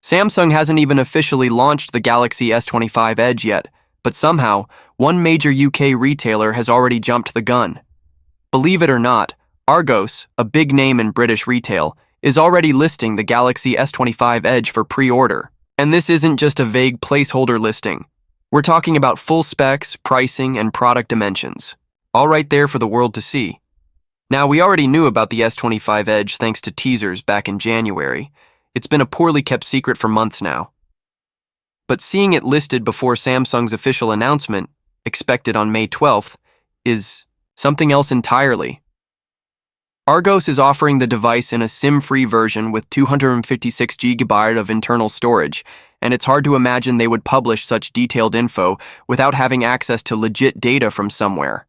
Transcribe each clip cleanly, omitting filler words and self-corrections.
Samsung hasn't even officially launched the Galaxy S25 Edge yet, but somehow, one major UK retailer has already jumped the gun. Believe it or not, Argos, a big name in British retail, is already listing the Galaxy S25 Edge for pre-order. And this isn't just a vague placeholder listing. We're talking about full specs, pricing, and product dimensions. All right there for the world to see. Now, we already knew about the S25 Edge thanks to teasers back in January. It's been a poorly kept secret for months now. But seeing it listed before Samsung's official announcement, expected on May 12th, is something else entirely. Argos is offering the device in a SIM-free version with 256GB of internal storage, and it's hard to imagine they would publish such detailed info without having access to legit data from somewhere.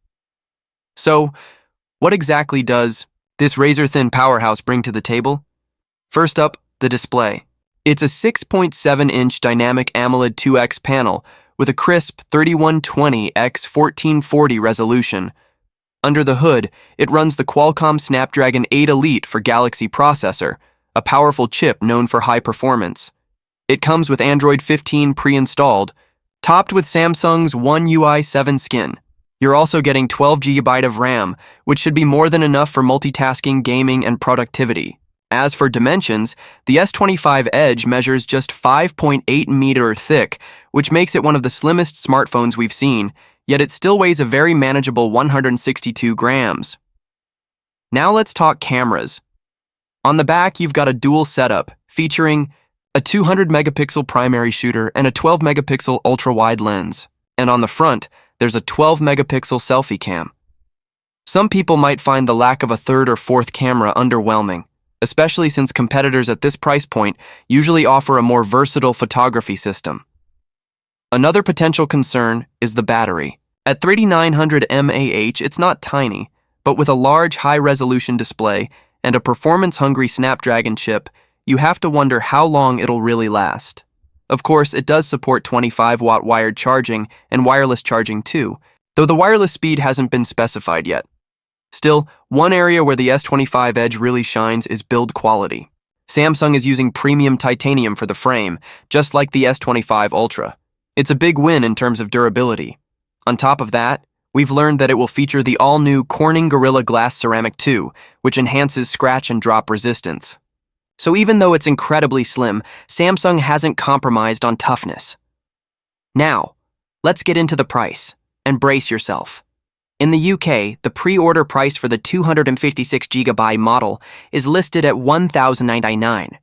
So, what exactly does this razor-thin powerhouse bring to the table? First up, the display. It's a 6.7-inch dynamic AMOLED 2X panel with a crisp 3120x1440 resolution. Under the hood, it runs the Qualcomm Snapdragon 8 Elite for Galaxy processor, a powerful chip known for high performance. It comes with Android 15 pre-installed, topped with Samsung's One UI 7 skin. You're also getting 12GB of RAM, which should be more than enough for multitasking, gaming, and productivity. As for dimensions, the S25 Edge measures just 5.8 meter thick, which makes it one of the slimmest smartphones we've seen, yet it still weighs a very manageable 162 grams. Now let's talk cameras. On the back, you've got a dual setup, featuring a 200-megapixel primary shooter and a 12-megapixel ultra-wide lens. And on the front, there's a 12-megapixel selfie cam. Some people might find the lack of a third or fourth camera underwhelming, especially since competitors at this price point usually offer a more versatile photography system. Another potential concern is the battery. At 3900 mAh, it's not tiny, but with a large high-resolution display and a performance-hungry Snapdragon chip, you have to wonder how long it'll really last. Of course, it does support 25-watt wired charging and wireless charging too, though the wireless speed hasn't been specified yet. Still, one area where the S25 Edge really shines is build quality. Samsung is using premium titanium for the frame, just like the S25 Ultra. It's a big win in terms of durability. On top of that, we've learned that it will feature the all-new Corning Gorilla Glass Ceramic 2, which enhances scratch and drop resistance. So even though it's incredibly slim, Samsung hasn't compromised on toughness. Now, let's get into the price, and brace yourself. In the UK, the pre-order price for the 256GB model is listed at $1,099.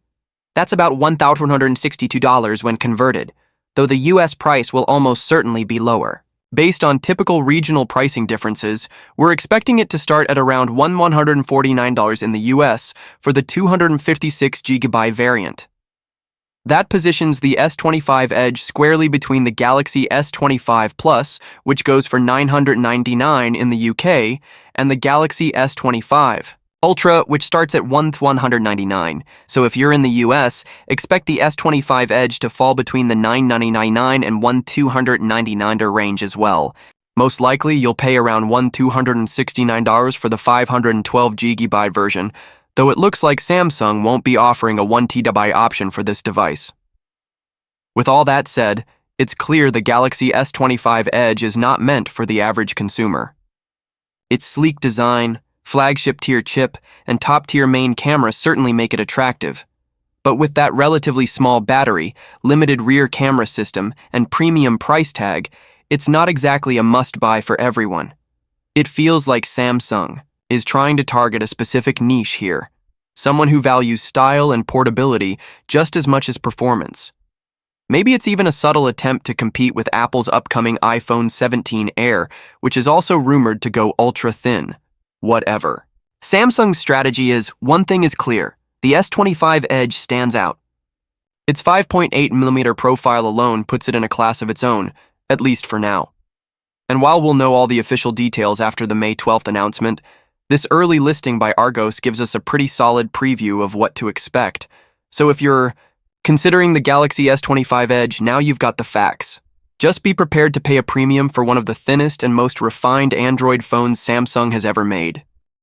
That's about $1,162 when converted, though the US price will almost certainly be lower. Based on typical regional pricing differences, we're expecting it to start at around $149 in the US for the 256GB variant. That positions the S25 Edge squarely between the Galaxy S25 Plus, which goes for $999 in the UK, and the Galaxy S25 Ultra, which starts at $199. So if you're in the US, expect the S25 Edge to fall between the $999 and $1,299 range as well. Most likely, you'll pay around $1,269 for the 512GB version, though it looks like Samsung won't be offering a 1TB option for this device. With all that said, it's clear the Galaxy S25 Edge is not meant for the average consumer. Its sleek design, flagship-tier chip, and top-tier main camera certainly make it attractive. But with that relatively small battery, limited rear camera system, and premium price tag, it's not exactly a must-buy for everyone. It feels like Samsung is trying to target a specific niche here, someone who values style and portability just as much as performance. Maybe it's even a subtle attempt to compete with Apple's upcoming iPhone 17 Air, which is also rumored to go ultra-thin. Whatever. Samsung's strategy is, one thing is clear, the S25 Edge stands out. Its 5.8mm profile alone puts it in a class of its own, at least for now. And while we'll know all the official details after the May 12th announcement, this early listing by Argos gives us a pretty solid preview of what to expect. So if you're considering the Galaxy S25 Edge, now you've got the facts. Just be prepared to pay a premium for one of the thinnest and most refined Android phones Samsung has ever made.